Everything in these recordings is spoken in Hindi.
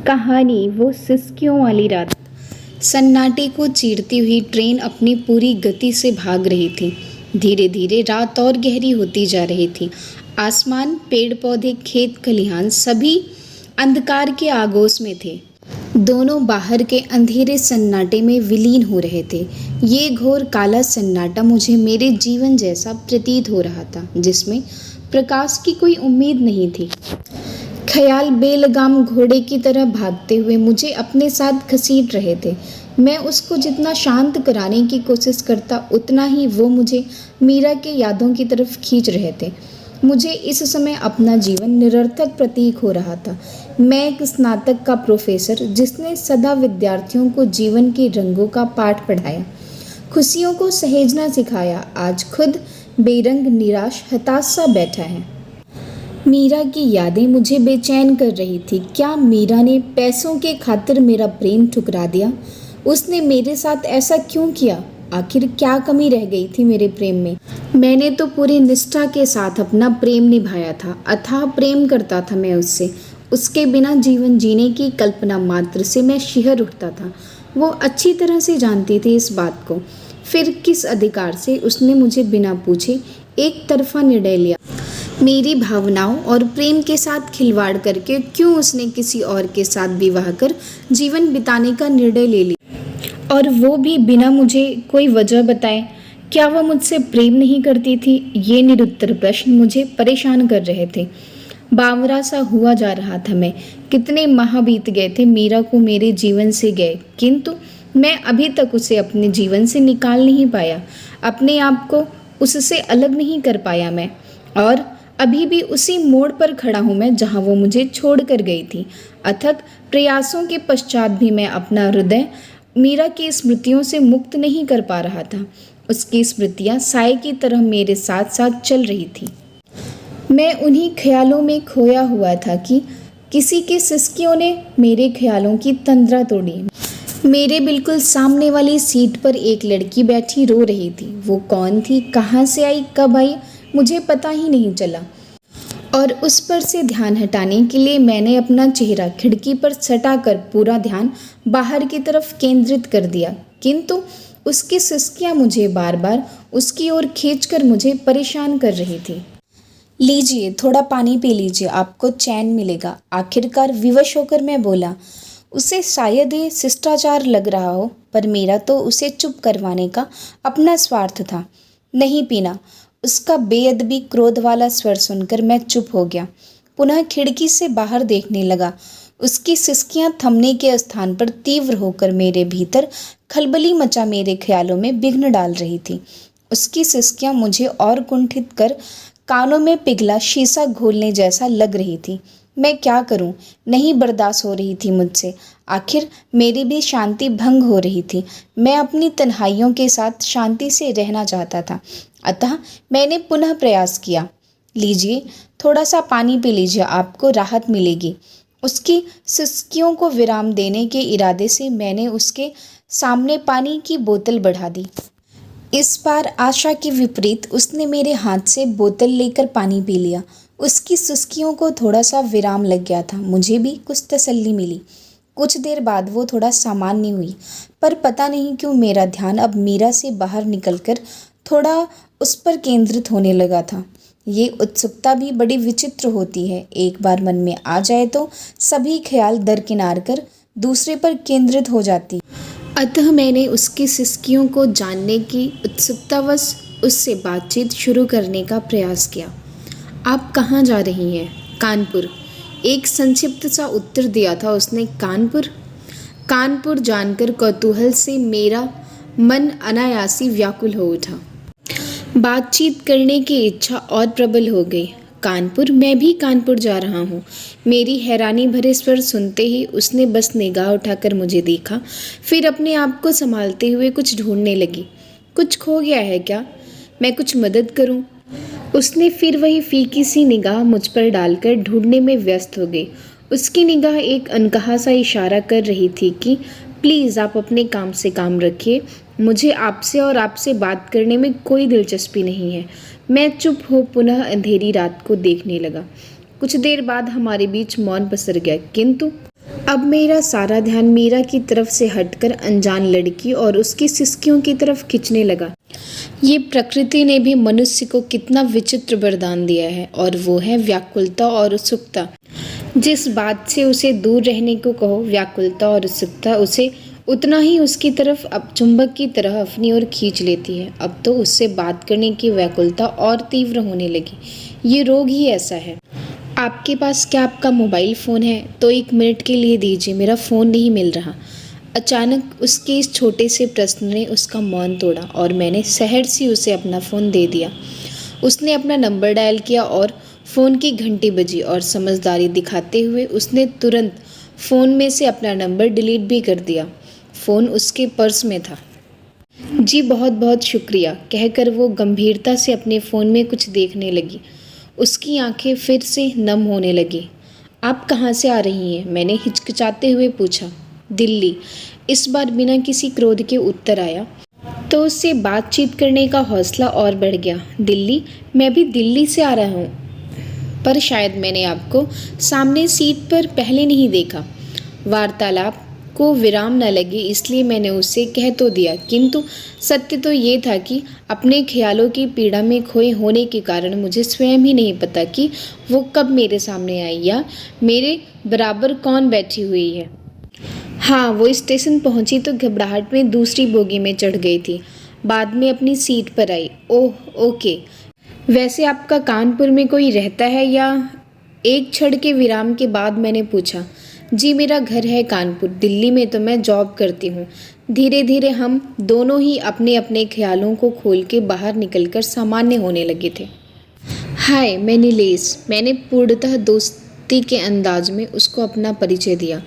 कहानी वो सिसकियों वाली रात। सन्नाटे को चीरती हुई ट्रेन अपनी पूरी गति से भाग रही थी। धीरे धीरे रात और गहरी होती जा रही थी। आसमान, पेड़ पौधे, खेत खलिहान सभी अंधकार के आगोश में थे। दोनों बाहर के अंधेरे सन्नाटे में विलीन हो रहे थे। ये घोर काला सन्नाटा मुझे मेरे जीवन जैसा प्रतीत हो रहा था, जिसमें प्रकाश की कोई उम्मीद नहीं थी। ख्याल बेलगाम घोड़े की तरह भागते हुए मुझे अपने साथ घसीट रहे थे। मैं उसको जितना शांत कराने की कोशिश करता, उतना ही वो मुझे मीरा के यादों की तरफ खींच रहे थे। मुझे इस समय अपना जीवन निरर्थक प्रतीक हो रहा था। मैं एक स्नातक का प्रोफेसर, जिसने सदा विद्यार्थियों को जीवन के रंगों का पाठ पढ़ाया, खुशियों को सहेजना सिखाया, आज खुद बेरंग, निराश, हताश सा बैठा है। मीरा की यादें मुझे बेचैन कर रही थी। क्या मीरा ने पैसों के खातिर मेरा प्रेम ठुकरा दिया? उसने मेरे साथ ऐसा क्यों किया? आखिर क्या कमी रह गई थी मेरे प्रेम में? मैंने तो पूरी निष्ठा के साथ अपना प्रेम निभाया था। अथाह प्रेम करता था मैं उससे। उसके बिना जीवन जीने की कल्पना मात्र से मैं शिहर उठता था। वो अच्छी तरह से जानती थी इस बात को। फिर किस अधिकार से उसने मुझे बिना पूछे एक तरफा निर्णय लिया? मेरी भावनाओं और प्रेम के साथ खिलवाड़ करके क्यों उसने किसी और के साथ विवाह कर जीवन बिताने का निर्णय ले लिया, और वो भी बिना मुझे कोई वजह बताए? क्या वह मुझसे प्रेम नहीं करती थी? ये निरुत्तर प्रश्न मुझे परेशान कर रहे थे। बावरा सा हुआ जा रहा था मैं। कितने माह बीत गए थे मीरा को मेरे जीवन से गए, किंतु मैं अभी तक उसे अपने जीवन से निकाल नहीं पाया। अपने आप को उससे अलग नहीं कर पाया मैं। और अभी भी उसी मोड़ पर खड़ा हूँ मैं, जहाँ वो मुझे छोड़ कर गई थी। अथक प्रयासों के पश्चात भी मैं अपना हृदय मीरा की स्मृतियों से मुक्त नहीं कर पा रहा था। उसकी स्मृतियाँ साए की तरह मेरे साथ साथ चल रही थी। मैं उन्हीं ख्यालों में खोया हुआ था कि किसी के सिसकियों ने मेरे ख्यालों की तंद्रा तोड़ी। मेरे बिल्कुल सामने वाली सीट पर एक लड़की बैठी रो रही थी। वो कौन थी, कहाँ से आई, कब आई, मुझे पता ही नहीं चला। और उस पर से ध्यान हटाने के लिए मैंने अपना चेहरा खिड़की पर सटाकर पूरा ध्यान बाहर की तरफ केंद्रित कर दिया, किंतु उसकी सिसकियां मुझे बार बार उसकी ओर खींचकर मुझे परेशान कर रही थी। लीजिए, थोड़ा पानी पी लीजिए, आपको चैन मिलेगा। आखिरकार विवश होकर मैं बोला। उसे शायद ये शिष्टाचार लग रहा हो, पर मेरा तो उसे चुप करवाने का अपना स्वार्थ था। नहीं पीना। उसका बेअदबी क्रोध वाला स्वर सुनकर मैं चुप हो गया। पुनः खिड़की से बाहर देखने लगा। उसकी सिसकियां थमने के स्थान पर तीव्र होकर मेरे भीतर खलबली मचा मेरे ख्यालों में विघ्न डाल रही थी। उसकी सिसकियां मुझे और कुंठित कर कानों में पिघला शीशा घोलने जैसा लग रही थी। मैं क्या करूं? नहीं बर्दाश्त हो रही थी मुझसे। आखिर मेरी भी शांति भंग हो रही थी। मैं अपनी तन्हाइयों के साथ शांति से रहना चाहता था। अतः मैंने पुनः प्रयास किया। लीजिए, थोड़ा सा पानी पी लीजिए, आपको राहत मिलेगी। उसकी सिसकियों को विराम देने के इरादे से मैंने उसके सामने पानी की बोतल बढ़ा दी। इस बार आशा के विपरीत उसने मेरे हाथ से बोतल लेकर पानी पी लिया। उसकी सिसकियों को थोड़ा सा विराम लग गया था। मुझे भी कुछ तसल्ली मिली। कुछ देर बाद वो थोड़ा सामान्य हुई, पर पता नहीं क्यों मेरा ध्यान अब मीरा से बाहर निकलकर थोड़ा उस पर केंद्रित होने लगा था। ये उत्सुकता भी बड़ी विचित्र होती है। एक बार मन में आ जाए तो सभी ख्याल दरकिनार कर दूसरे पर केंद्रित हो जाती। अतः मैंने उसकी सिसकियों को जानने की उत्सुकतावश उससे बातचीत शुरू करने का प्रयास किया। आप कहाँ जा रही हैं? कानपुर। एक संक्षिप्त सा उत्तर दिया था उसने। कानपुर? कानपुर जानकर कौतूहल से मेरा मन अनायासी व्याकुल हो उठा। बातचीत करने की इच्छा और प्रबल हो गई। कानपुर? मैं भी कानपुर जा रहा हूँ। मेरी हैरानी भरे स्वर सुनते ही उसने बस निगाह उठाकर मुझे देखा, फिर अपने आप को संभालते हुए कुछ ढूंढने लगी। कुछ खो गया है क्या? मैं कुछ मदद करूँ? उसने फिर वही फीकी सी निगाह मुझ पर डालकर ढूंढने में व्यस्त हो गई। उसकी निगाह एक अनकहा सा इशारा कर रही थी कि प्लीज़ आप अपने काम से काम रखिए। मुझे आपसे और आपसे बात करने में कोई दिलचस्पी नहीं है। मैं चुप हो पुनः अंधेरी रात को देखने लगा। कुछ देर बाद हमारे बीच मौन पसर गया, किंतु अब मेरा सारा ध्यान मीरा की तरफ से हटकर अनजान लड़की और उसकी सिसकियों की तरफ खिंचने लगा। ये प्रकृति ने भी मनुष्य को कितना विचित्र वरदान दिया है, और वो है व्याकुलता और उत्सुकता। जिस बात से उसे दूर रहने को कहो, व्याकुलता और उत्सुकता उसे उतना ही उसकी तरफ अब चुंबक की तरह अपनी ओर खींच लेती है। अब तो उससे बात करने की व्याकुलता और तीव्र होने लगी। ये रोग ही ऐसा है। आपके पास क्या आपका मोबाइल फ़ोन है? तो 1 मिनट के लिए दीजिए, मेरा फ़ोन नहीं मिल रहा। अचानक उसके इस छोटे से प्रश्न ने उसका मौन तोड़ा और मैंने सहज सी उसे अपना फ़ोन दे दिया। उसने अपना नंबर डायल किया और फ़ोन की घंटी बजी और समझदारी दिखाते हुए उसने तुरंत फ़ोन में से अपना नंबर डिलीट भी कर दिया। फ़ोन उसके पर्स में था। जी बहुत बहुत शुक्रिया, कहकर वो गंभीरता से अपने फ़ोन में कुछ देखने लगी। उसकी आंखें फिर से नम होने लगी। आप कहाँ से आ रही हैं? मैंने हिचकिचाते हुए पूछा। दिल्ली, इस बार बिना किसी क्रोध के उत्तर आया। तो उससे बातचीत करने का हौसला और बढ़ गया। दिल्ली? मैं भी दिल्ली से आ रहा हूँ, पर शायद मैंने आपको सामने सीट पर पहले नहीं देखा। वार्तालाप को विराम न लगे इसलिए मैंने उससे कह तो दिया, किंतु सत्य तो ये था कि अपने ख्यालों की पीड़ा में खोए होने के कारण मुझे स्वयं ही नहीं पता कि वो कब मेरे सामने आई या मेरे बराबर कौन बैठी हुई है। हाँ, वो स्टेशन पहुंची तो घबराहट में दूसरी बोगी में चढ़ गई थी। बाद में अपनी सीट पर आई। ओह ओके, वैसे आपका कानपुर में कोई रहता है या? एक क्षण के विराम के बाद मैंने पूछा। जी मेरा घर है कानपुर, दिल्ली में तो मैं जॉब करती हूँ। धीरे धीरे हम दोनों ही अपने अपने ख्यालों को खोल के बाहर निकलकर सामान्य होने लगे थे। हाय, मैं नीलेश। मैंने पूर्णतः दोस्ती के अंदाज में उसको अपना परिचय दिया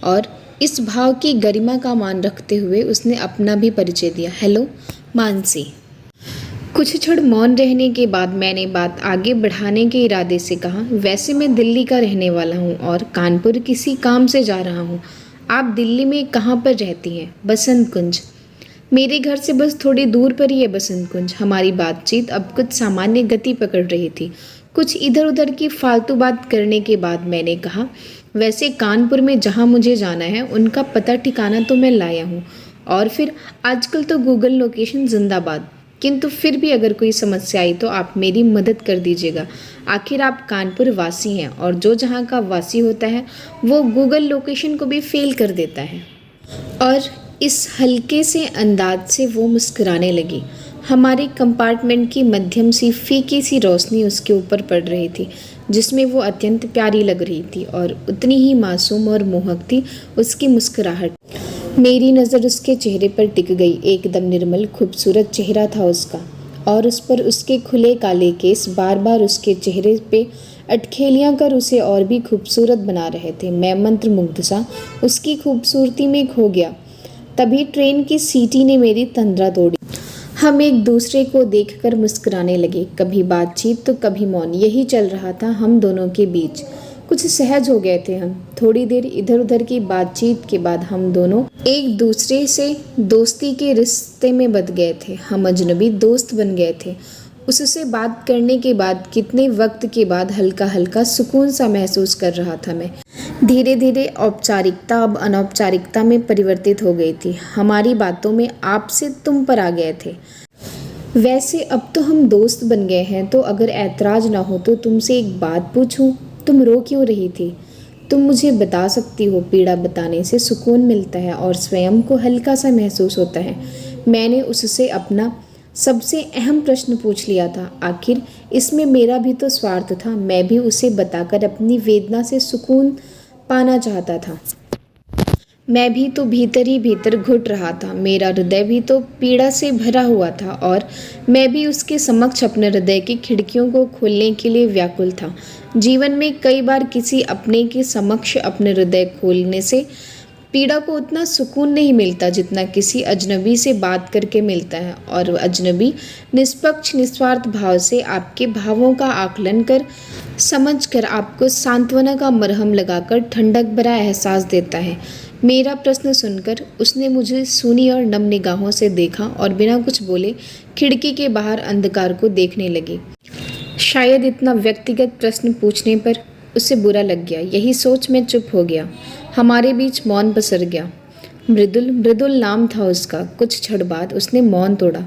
और इस भाव की गरिमा का मान रखते हुए उसने अपना भी परिचय दिया। हेलो, मानसी। कुछ क्षण मौन रहने के बाद मैंने बात आगे बढ़ाने के इरादे से कहा, वैसे मैं दिल्ली का रहने वाला हूँ और कानपुर किसी काम से जा रहा हूँ। आप दिल्ली में कहाँ पर रहती हैं? बसंत कुंज। मेरे घर से बस थोड़ी दूर पर ही है बसंत कुंज। हमारी बातचीत अब कुछ सामान्य गति पकड़ रही थी। कुछ इधर उधर की फालतू बात करने के बाद मैंने कहा, वैसे कानपुर में जहाँ मुझे जाना है उनका पता ठिकाना तो मैं लाया हूँ, और फिर आजकल तो गूगल लोकेशन जिंदाबाद। किंतु फिर भी अगर कोई समस्या आई तो आप मेरी मदद कर दीजिएगा। आखिर आप कानपुर वासी हैं और जो जहाँ का वासी होता है वो गूगल लोकेशन को भी फेल कर देता है। और इस हल्के से अंदाज से वो मुस्कुराने लगी। हमारे कंपार्टमेंट की मध्यम सी फीकी सी रोशनी उसके ऊपर पड़ रही थी, जिसमें वो अत्यंत प्यारी लग रही थी और उतनी ही मासूम और मोहक थी उसकी मुस्कुराहट। मेरी नज़र उसके चेहरे पर टिक गई। एकदम निर्मल खूबसूरत चेहरा था उसका, और उस पर उसके खुले काले केस बार बार उसके चेहरे पे अटखेलियाँ कर उसे और भी खूबसूरत बना रहे थे। मैं मंत्रमुग्ध सा उसकी खूबसूरती में खो गया। तभी ट्रेन की सीटी ने मेरी तंद्रा तोड़ी। हम एक दूसरे को देखकर मुस्कुराने लगे। कभी बातचीत तो कभी मौन, यही चल रहा था हम दोनों के बीच। कुछ सहज हो गए थे हम। थोड़ी देर इधर उधर की बातचीत के बाद हम दोनों एक दूसरे से दोस्ती के रिश्ते में बंध गए थे। हम अजनबी दोस्त बन गए थे। उससे बात करने के बाद कितने वक्त के बाद हल्का हल्का सुकून सा महसूस कर रहा था मैं। धीरे धीरे औपचारिकता अब अनौपचारिकता में परिवर्तित हो गई थी। हमारी बातों में आप से तुम पर आ गए थे। वैसे अब तो हम दोस्त बन गए हैं, तो अगर ऐतराज ना हो तो तुमसे एक बात पूछूं? तुम रो क्यों रही थी? तुम मुझे बता सकती हो, पीड़ा बताने से सुकून मिलता है और स्वयं को हल्का सा महसूस होता है। मैंने उससे अपना सबसे अहम प्रश्न पूछ लिया था। आखिर इसमें मेरा भी तो स्वार्थ था। मैं भी उसे बताकर अपनी वेदना से सुकून पाना चाहता था। मैं भी तो भीतर ही भीतर घुट रहा था। मेरा हृदय भी तो पीड़ा से भरा हुआ था और मैं भी उसके समक्ष अपने हृदय की खिड़कियों को खोलने के लिए व्याकुल था। जीवन में कई बार किसी अपने के समक्ष अपने हृदय खोलने से पीड़ा को उतना सुकून नहीं मिलता जितना किसी अजनबी से बात करके मिलता है, और अजनबी निष्पक्ष निस्वार्थ भाव से आपके भावों का आकलन कर समझकर आपको सांत्वना का मरहम लगाकर ठंडक भरा एहसास देता है। मेरा प्रश्न सुनकर उसने मुझे सूनी और नम निगाहों से देखा और बिना कुछ बोले खिड़की के बाहर अंधकार को देखने लगी। शायद इतना व्यक्तिगत प्रश्न पूछने पर उसे बुरा लग गया। यही सोच मैं चुप हो गया। हमारे बीच मौन पसर गया। मृदुल मृदुल नाम था उसका। कुछ क्षण बाद उसने मौन तोड़ा।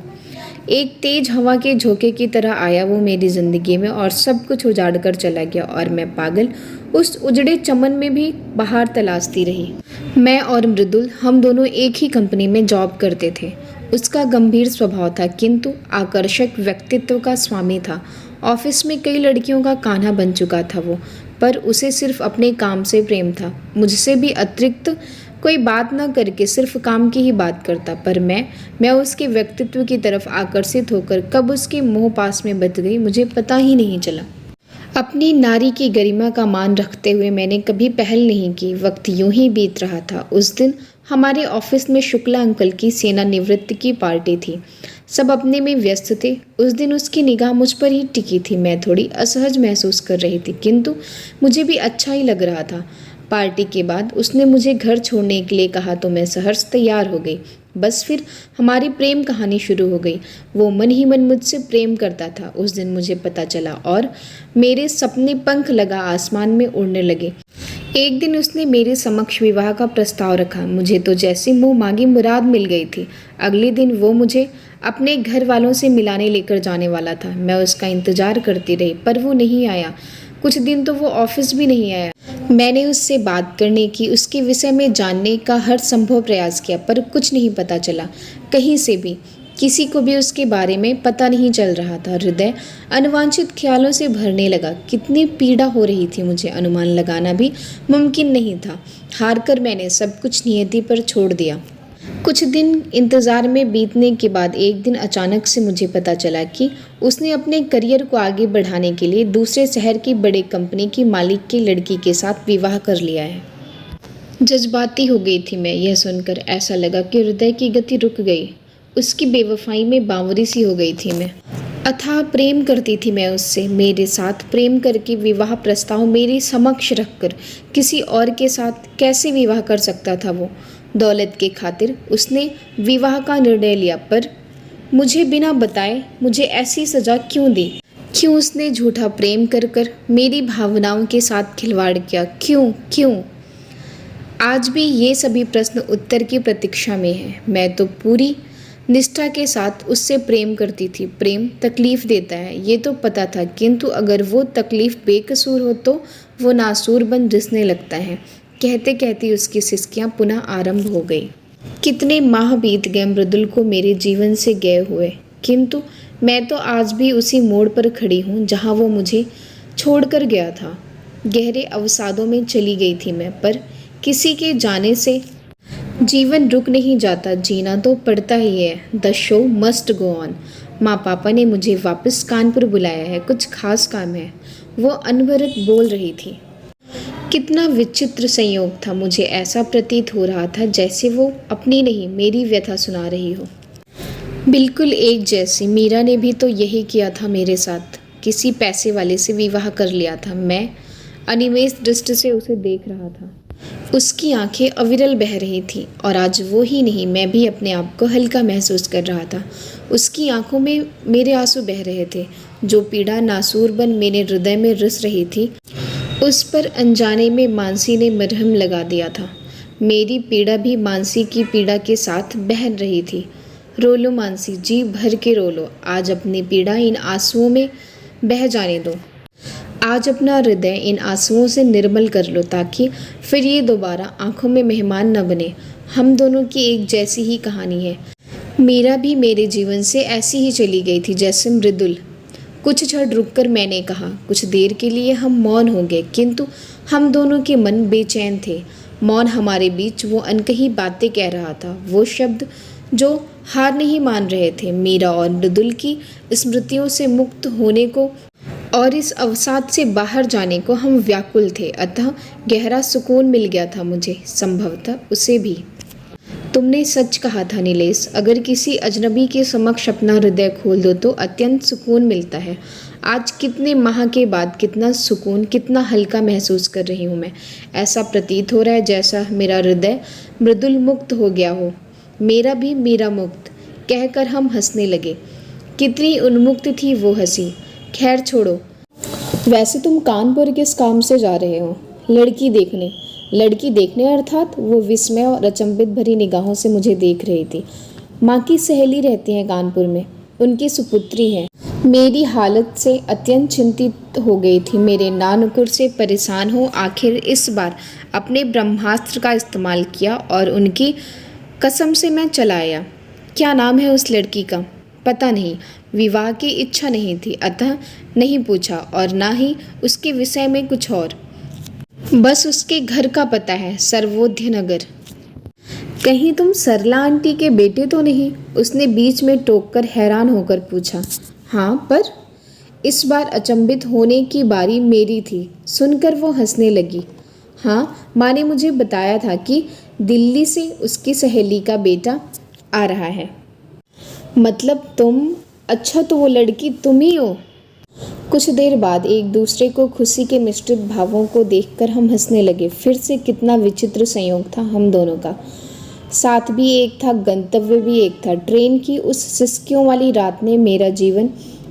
एक तेज हवा के झोंके की तरह आया वो मेरी जिंदगी में और सब कुछ उजाड़ कर चला गया, और मैं पागल उस उजड़े चमन में भी बाहर तलाशती रही। मैं और मृदुल हम दोनों एक ही कंपनी में जॉब करते थे। उसका गंभीर स्वभाव था किंतु आकर्षक व्यक्तित्व का स्वामी था। ऑफिस में कई लड़कियों का कान्हा बन चुका था वो, पर उसे सिर्फ अपने काम से प्रेम था। मुझसे भी अतिरिक्त कोई बात न करके सिर्फ काम की ही बात करता, पर मैं उसके व्यक्तित्व की तरफ आकर्षित होकर कब उसके मोह पास में बच गई मुझे पता ही नहीं चला। अपनी नारी की गरिमा का मान रखते हुए मैंने कभी पहल नहीं की। वक्त यूं ही बीत रहा था। उस दिन हमारे ऑफिस में शुक्ला अंकल की सेवानिवृत्ति की पार्टी थी। सब अपने में व्यस्त थे। उस दिन उसकी निगाह मुझ पर ही टिकी थी। मैं थोड़ी असहज महसूस कर रही थी किंतु मुझे भी अच्छा ही लग रहा था। पार्टी के बाद उसने मुझे घर छोड़ने के लिए कहा तो मैं सहर्ष तैयार हो गई। बस फिर हमारी प्रेम कहानी शुरू हो गई। वो मन ही मन मुझसे प्रेम करता था। उस दिन मुझे पता चला और मेरे सपने पंख लगा आसमान में उड़ने लगे। एक दिन उसने मेरे समक्ष विवाह का प्रस्ताव रखा। मुझे तो जैसे मुंह मांगी मुराद मिल गई थी। अगले दिन वो मुझे अपने घर वालों से मिलाने लेकर जाने वाला था। मैं उसका इंतजार करती रही पर वो नहीं आया। कुछ दिन तो वो ऑफिस भी नहीं आया। मैंने उससे बात करने की, उसके विषय में जानने का हर संभव प्रयास किया पर कुछ नहीं पता चला। कहीं से भी किसी को भी उसके बारे में पता नहीं चल रहा था। हृदय अनवांछित ख्यालों से भरने लगा। कितनी पीड़ा हो रही थी मुझे अनुमान लगाना भी मुमकिन नहीं था। हारकर मैंने सब कुछ नियति पर छोड़ दिया। कुछ दिन इंतज़ार में बीतने के बाद एक दिन अचानक से मुझे पता चला कि उसने अपने करियर को आगे बढ़ाने के लिए दूसरे शहर की बड़ी कंपनी की मालिक की लड़की के साथ विवाह कर लिया है। जज्बाती हो गई थी मैं। यह सुनकर ऐसा लगा कि हृदय की गति रुक गई। उसकी बेवफाई में बावरी सी हो गई थी मैं। अथाह प्रेम करती थी मैं उससे। मेरे साथ प्रेम करके विवाह प्रस्ताव मेरे समक्ष रखकर किसी और के साथ कैसे विवाह कर सकता था वो? दौलत के खातिर उसने विवाह का निर्णय लिया, पर मुझे बिना बताए मुझे ऐसी सजा क्यों दी? क्यों उसने झूठा प्रेम कर कर मेरी भावनाओं के साथ खिलवाड़ किया? क्यों क्यों? आज भी ये सभी प्रश्न उत्तर की प्रतीक्षा में हैं। मैं तो पूरी निष्ठा के साथ उससे प्रेम करती थी। प्रेम तकलीफ देता है ये तो पता था, किंतु अगर वो तकलीफ बेकसूर हो तो वो नासूर बन रिसने लगता है। कहते कहते उसकी सिसकियां पुनः आरंभ हो गई। कितने माह बीत गए मृदुल को मेरे जीवन से गए हुए, किंतु मैं तो आज भी उसी मोड़ पर खड़ी हूँ जहाँ वो मुझे छोड़कर गया था। गहरे अवसादों में चली गई थी मैं, पर किसी के जाने से जीवन रुक नहीं जाता, जीना तो पड़ता ही है। The show must go on. माँ पापा ने मुझे वापस कानपुर बुलाया है, कुछ खास काम है, वो अनवरत बोल रही थी। कितना विचित्र संयोग था। मुझे ऐसा प्रतीत हो रहा था जैसे वो अपनी नहीं मेरी व्यथा सुना रही हो। बिल्कुल एक जैसी। मीरा ने भी तो यही किया था मेरे साथ। किसी पैसे वाले से विवाह कर लिया था। मैं अनिमेष दृष्टि से उसे देख रहा था। उसकी आंखें अविरल बह रही थीं और आज वो ही नहीं मैं भी अपने आप को हल्का महसूस कर रहा था। उसकी आंखों में मेरे आंसू बह रहे थे। जो पीड़ा नासूर बन मेरे हृदय में रिस रही थी उस पर अनजाने में मानसी ने मरहम लगा दिया था। मेरी पीड़ा भी मानसी की पीड़ा के साथ बह रही थी। रो लो मानसी, जी भर के रो लो। आज अपनी पीड़ा इन आंसुओं में बह जाने दो। आज अपना हृदय इन आंसुओं से निर्मल कर लो ताकि फिर ये दोबारा आंखों में मेहमान न बने। हम दोनों की एक जैसी ही कहानी है। मीरा भी मेरे जीवन से ऐसी ही चली गई थी जैसे मृदुल। कुछ क्षण रुककर मैंने कहा। कुछ देर के लिए हम मौन हो गए, किंतु हम दोनों के मन बेचैन थे। मौन हमारे बीच वो अनकही बातें कह रहा था, वो शब्द जो हार नहीं मान रहे थे। मीरा और मृदुल की स्मृतियों से मुक्त होने को और इस अवसाद से बाहर जाने को हम व्याकुल थे। अतः गहरा सुकून मिल गया था मुझे, संभवतः उसे भी। तुमने सच कहा था नीलेश, अगर किसी अजनबी के समक्ष अपना हृदय खोल दो तो अत्यंत सुकून मिलता है। आज कितने माह के बाद कितना सुकून, कितना हल्का महसूस कर रही हूँ मैं। ऐसा प्रतीत हो रहा है जैसा मेरा हृदय मृदुल मुक्त हो गया हो। मेरा भी मीरा मुक्त। कहकर हम हंसने लगे। कितनी उन्मुक्त थी वो हंसी। खैर छोड़ो। वैसे तुम कानपुर किस काम से जा रहे हो? लड़की देखने। लड़की देखने अर्थात वो विस्मय और अचंभित भरी निगाहों से मुझे देख रही थी। माँ की सहेली रहती हैं कानपुर में, उनकी सुपुत्री हैं। मेरी हालत से अत्यंत चिंतित हो गई थी। मेरे नानुकुर से परेशान हो आखिर इस बार अपने ब्रह्मास्त्र का इस्तेमाल किया और उनकी कसम से मैं चला आया। क्या नाम है उस लड़की का? पता नहीं। विवाह की इच्छा नहीं थी, अतः नहीं पूछा और ना ही उसके विषय में कुछ और। बस उसके घर का पता है, सर्वोदय नगर। कहीं तुम सरला आंटी के बेटे तो नहीं? उसने बीच में टोककर हैरान होकर पूछा। हाँ, पर? इस बार अचंभित होने की बारी मेरी थी। सुनकर वो हंसने लगी। हाँ, माँ ने मुझे बताया था कि दिल्ली से उसकी सहेली का बेटा आ रहा है। मतलब तुम? अच्छा, तो वो लड़की तुम ही हो? कुछ देर बाद एक दूसरे को खुशी के मिश्रित भावों को देखकर हम हंसने लगे। फिर से कितना विचित्र संयोग था हम दोनों का। साथ भी एक था, गंतव्य भी एक था। ट्रेन की उस सिसकियों वाली रात ने मेरा जीवन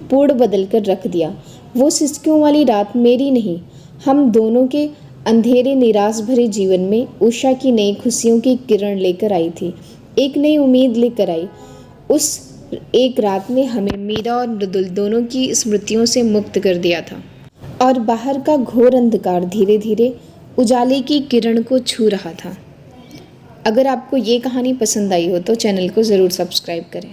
पूर्ण बदल कर रख दिया। वो सिसकियों वाली रात मेरी नहीं, हम दोनों के अंधेरे निराश भरे जीवन में उषा की नई खुशियों की किरण लेकर आई थी, एक नई उम्मीद लेकर आई। उस एक रात ने हमें मीरा और मृदुल दोनों की स्मृतियों से मुक्त कर दिया था और बाहर का घोर अंधकार धीरे धीरे उजाले की किरण को छू रहा था। अगर आपको ये कहानी पसंद आई हो तो चैनल को ज़रूर सब्सक्राइब करें।